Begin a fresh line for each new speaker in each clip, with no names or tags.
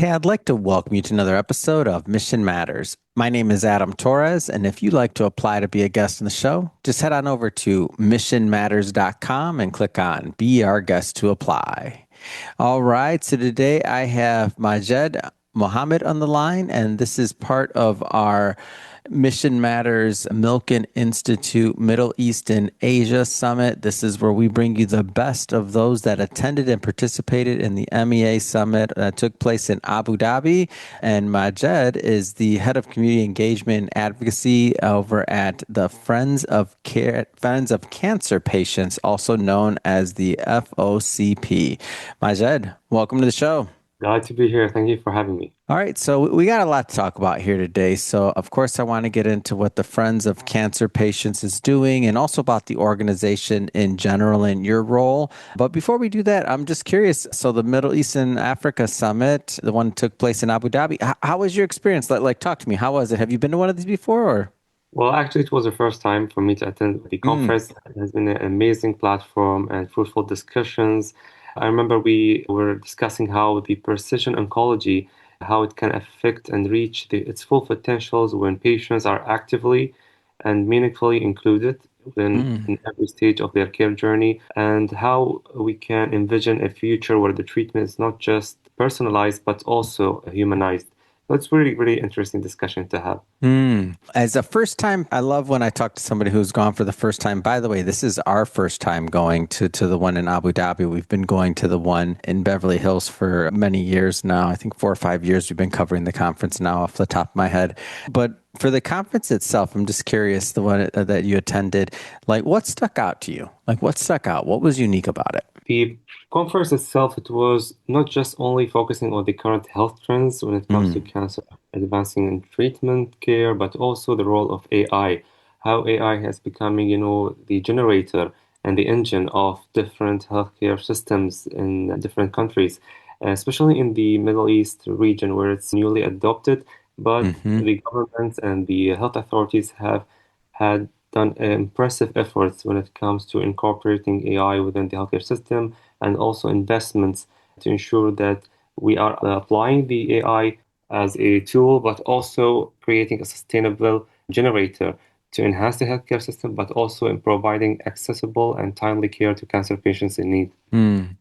Hey, I'd like to welcome you to another episode of Mission Matters. My name is Adam Torres, and if you'd like to apply to be a guest on the show, just head on over to missionmatters.com and click on Be Our Guest to apply. All right, so today I have Majed Mohamed on the line, and this is part of our Mission Matters Milken Institute Middle East and Asia Summit. This is where we bring you the best of those that attended and participated in the MEA Summit that took place in Abu Dhabi. And Majed is the head of community engagement and advocacy over at the Friends of Cancer Patients, also known as the FOCP. Majed, welcome to the show.
Glad to be here. Thank you for having me.
All right, so we got a lot to talk about here today. So, of course, I want to get into what the Friends of Cancer Patients is doing and also about the organization in general and your role. But before we do that, I'm just curious. So, the Middle East and Africa Summit, the one that took place in Abu Dhabi, how was your experience? Talk to me. How was it? Have you been to one of these before? Or?
Well, actually, it was the first time for me to attend the
Mm,
conference. It has been an amazing platform and fruitful discussions. I remember we were discussing how the precision oncology, how it can affect and reach its full potentials when patients are actively and meaningfully included
mm.
in every stage of their care journey, and how we can envision a future where the treatment is not just personalized but also humanized. So it's really, really interesting discussion to have.
As a first time, I love when I talk to somebody who's gone for the first time. By the way, this is our first time going to the one in Abu Dhabi. We've been going to the one in Beverly Hills for many years now. I think 4 or 5 years we've been covering the conference now off the top of my head. But for the conference itself, I'm just curious, the one that you attended, like what stuck out to you? Like what stuck out? What was unique about it?
The conference itself, it was not just only focusing on the current health trends when it comes to
Mm,
cancer, advancing in treatment care, but also the role of AI, how AI has becoming, the generator and the engine of different healthcare systems in different countries, especially in the Middle East region where it's newly adopted, but
hmm
the governments and the health authorities have had done impressive efforts when it comes to incorporating AI within the healthcare system and also investments to ensure that we are applying the AI as a tool, but also creating a sustainable generator to enhance the healthcare system, but also in providing accessible and timely care to cancer patients in need.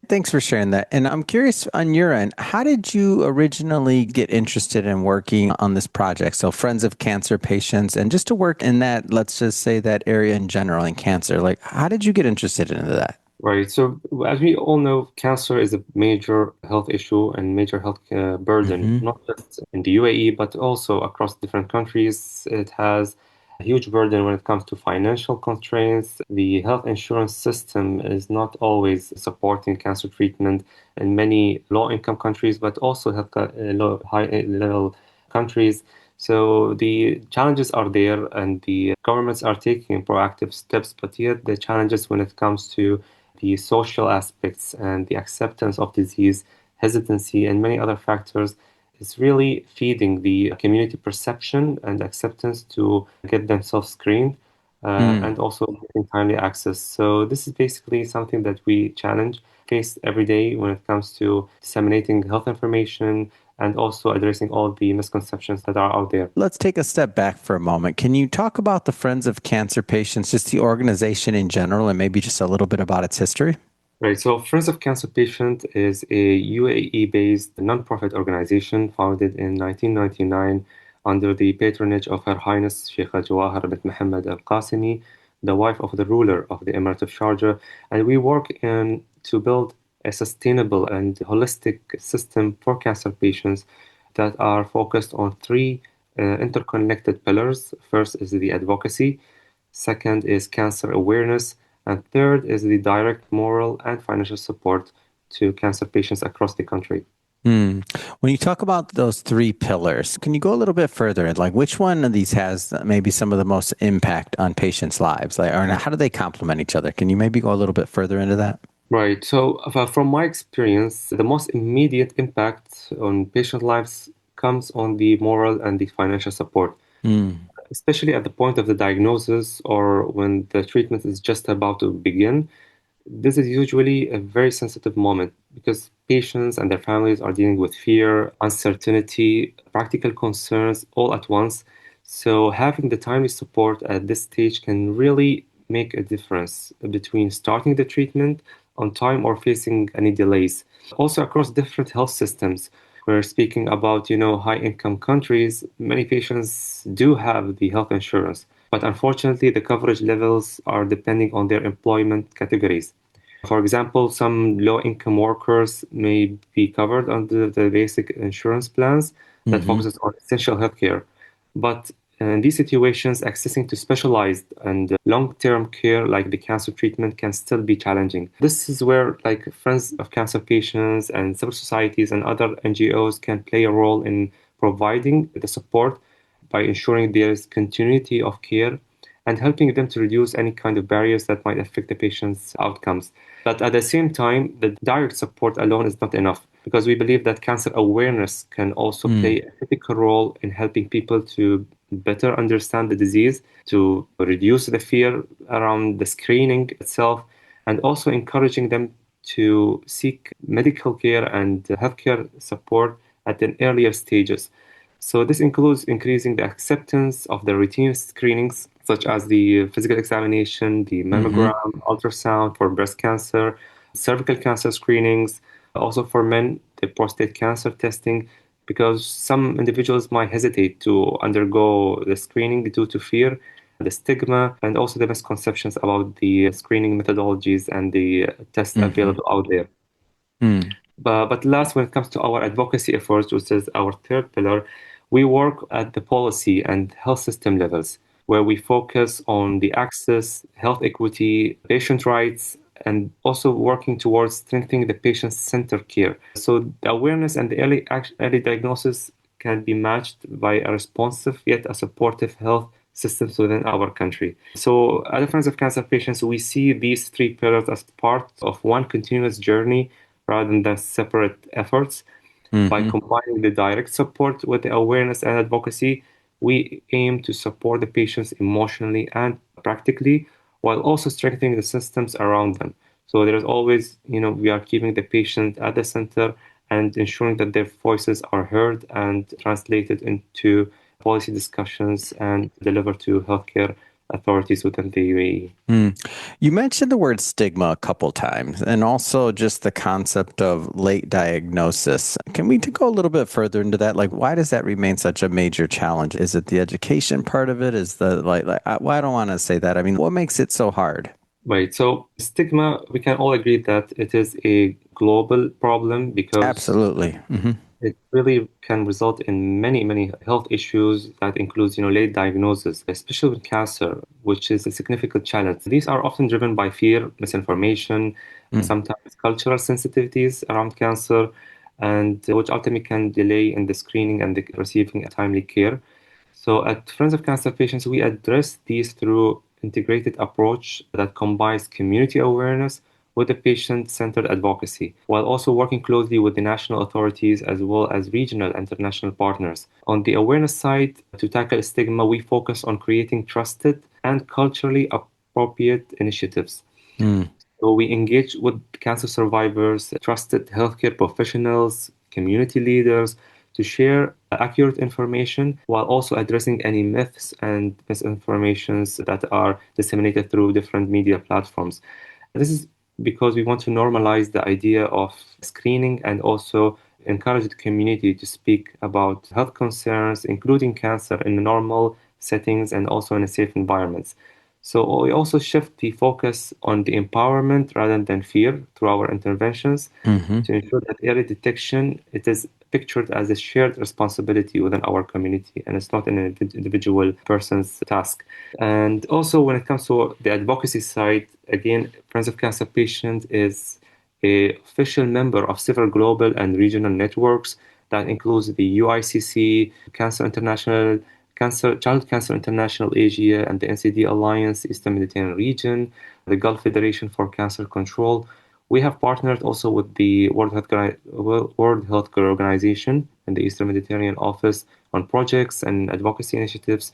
Thanks for sharing that. And I'm curious on your end, how did you originally get interested in working on this project? So, Friends of Cancer Patients, and just to work in that, let's just say that area in general in cancer, like how did you get interested into that?
Right. So, as we all know, cancer is a major health issue and major health burden,
hmm
not just in the UAE, but also across different countries. It has a huge burden when it comes to financial constraints. The health insurance system is not always supporting cancer treatment in many low-income countries, but also high-level countries. So the challenges are there, and the governments are taking proactive steps, but yet the challenges when it comes to the social aspects and the acceptance of disease, hesitancy, and many other factors is really feeding the community perception and acceptance to get themselves screened and also getting timely access. So this is basically something that we face every day when it comes to disseminating health information and also addressing all the misconceptions that are out there.
Let's take a step back for a moment. Can you talk about the Friends of Cancer Patients, just the organization in general, and maybe just a little bit about its history?
Right. So Friends of Cancer Patient is a UAE-based nonprofit organization founded in 1999 under the patronage of Her Highness Sheikha Jawahar bint Mohammed Al Qasimi, the wife of the ruler of the Emirate of Sharjah. And we work to build a sustainable and holistic system for cancer patients that are focused on three interconnected pillars. First is the advocacy, second is cancer awareness, and third is the direct moral and financial support to cancer patients across the country.
Hmm. When you talk about those three pillars, can you go a little bit further? Like, which one of these has maybe some of the most impact on patients' lives? Like, or how do they complement each other? Can you maybe go a little bit further into that?
Right. So, from my experience, the most immediate impact on patient lives comes on the moral and the financial support,
Hmm.
especially at the point of the diagnosis or when the treatment is just about to begin. This is usually a very sensitive moment because patients and their families are dealing with fear, uncertainty, practical concerns all at once. So, having the timely support at this stage can really make a difference between starting the treatment on time or facing any delays. Also, across different health systems, we're speaking about, high income countries, many patients do have the health insurance, but unfortunately, the coverage levels are depending on their employment categories. For example, some low-income workers may be covered under the basic insurance plans that
Hmm.
focuses on essential healthcare. But in these situations, accessing to specialized and long-term care like the cancer treatment can still be challenging. This is where like friends of cancer patients and civil societies and other NGOs can play a role in providing the support by ensuring there is continuity of care and helping them to reduce any kind of barriers that might affect the patient's outcomes. But at the same time, the direct support alone is not enough because we believe that cancer awareness can also play a critical role in helping people to better understand the disease, to reduce the fear around the screening itself, and also encouraging them to seek medical care and healthcare support at an earlier stages. So this includes increasing the acceptance of the routine screenings, such as the physical examination, the
Hmm.
mammogram, ultrasound for breast cancer, cervical cancer screenings, also for men, the prostate cancer testing, because some individuals might hesitate to undergo the screening due to fear, the stigma, and also the misconceptions about the screening methodologies and the tests
Hmm.
available out there.
Mm.
But last, when it comes to our advocacy efforts, which is our third pillar, we work at the policy and health system levels, where we focus on the access, health equity, patient rights, and also working towards strengthening the patient-centered care. So the awareness and the early diagnosis can be matched by a responsive yet a supportive health systems within our country. So, at the Friends of Cancer Patients, we see these three pillars as part of one continuous journey rather than separate efforts. By
Hmm.
combining the direct support with the awareness and advocacy, we aim to support the patients emotionally and practically while also strengthening the systems around them. So there is always, we are keeping the patient at the center and ensuring that their voices are heard and translated into policy discussions and delivered to healthcare authorities within the UAE.
Mm. You mentioned the word stigma a couple times and also just the concept of late diagnosis. Can we go a little bit further into that? Like, why does that remain such a major challenge? Is it the education part of it? Is the well, I don't want to say that. I mean, what makes it so hard?
Right. So stigma, we can all agree that it is a global problem because
Absolutely. Hmm.
it really can result in many, many health issues that includes, late diagnosis, especially with cancer, which is a significant challenge. These are often driven by fear, misinformation,
Mm.
sometimes cultural sensitivities around cancer, and which ultimately can delay in the screening and the receiving timely care. So at Friends of Cancer Patients, we address these through integrated approach that combines community awareness with the patient-centered advocacy, while also working closely with the national authorities as well as regional and international partners. On the awareness side, to tackle stigma, we focus on creating trusted and culturally appropriate initiatives.
Mm.
So we engage with cancer survivors, trusted healthcare professionals, community leaders to share accurate information while also addressing any myths and misinformations that are disseminated through different media platforms. This is because we want to normalize the idea of screening and also encourage the community to speak about health concerns, including cancer, in normal settings and also in a safe environments. So we also shift the focus on the empowerment rather than fear through our interventions
Hmm.
to ensure that early detection it is pictured as a shared responsibility within our community and it's not an individual person's task. And also when it comes to the advocacy side, again, Friends of Cancer Patients is a official member of several global and regional networks that includes the UICC, Cancer International, Child Cancer International Asia, and the NCD Alliance, Eastern Mediterranean Region, the Gulf Federation for Cancer Control. We have partnered also with the World Health Organization and the Eastern Mediterranean Office on projects and advocacy initiatives.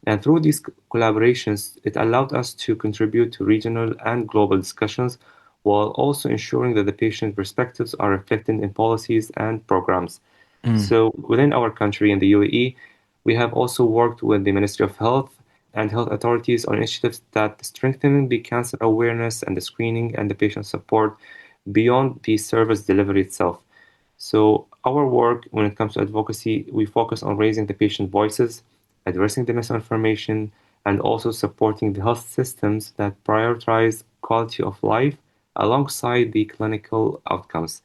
And through these collaborations, it allowed us to contribute to regional and global discussions while also ensuring that the patient perspectives are reflected in policies and programs.
Mm.
So within our country in the UAE, we have also worked with the Ministry of Health and health authorities on initiatives that strengthen the cancer awareness and the screening and the patient support beyond the service delivery itself. So our work when it comes to advocacy, we focus on raising the patient voices, addressing the misinformation, and also supporting the health systems that prioritize quality of life alongside the clinical outcomes.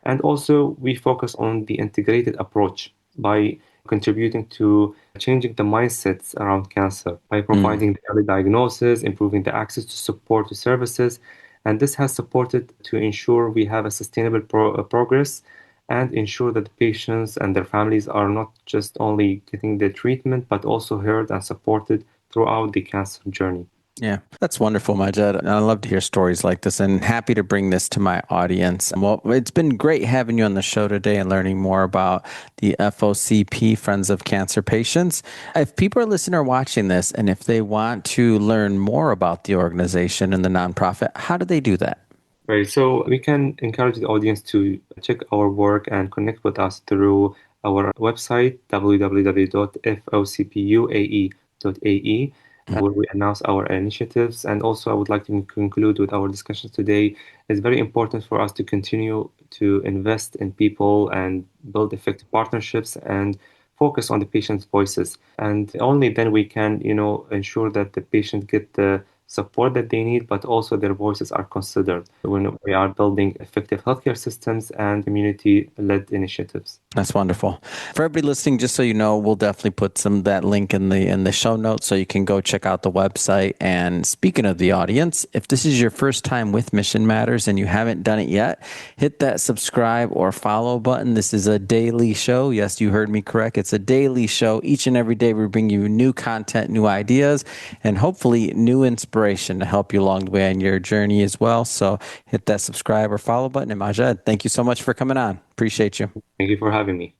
And also, we focus on the integrated approach by contributing to changing the mindsets around cancer, by
Mm.
providing the early diagnosis, improving the access to support to services. And this has supported to ensure we have a sustainable progress and ensure that the patients and their families are not just only getting the treatment, but also heard and supported throughout the cancer journey.
Yeah, that's wonderful, Majed. And I love to hear stories like this and happy to bring this to my audience. Well, it's been great having you on the show today and learning more about the FOCP, Friends of Cancer Patients. If people are listening or watching this and if they want to learn more about the organization and the nonprofit, how do they do that?
Right. So we can encourage the audience to check our work and connect with us through our website, www.focpuae.ae, where we announce our initiatives. And also, I would like to conclude with our discussions today. It's very important for us to continue to invest in people and build effective partnerships and focus on the patient's voices. And only then we can, ensure that the patient get the support that they need, but also their voices are considered when we are building effective healthcare systems and community-led initiatives.
That's wonderful. For everybody listening, just so you know, we'll definitely put that link in the show notes so you can go check out the website. And speaking of the audience, if this is your first time with Mission Matters and you haven't done it yet, hit that subscribe or follow button. This is a daily show. Yes, you heard me correct. It's a daily show. Each and every day we bring you new content, new ideas, and hopefully new inspiration to help you along the way on your journey as well. So hit that subscribe or follow button. And Majed, thank you so much for coming on. Appreciate you.
Thank you for having me.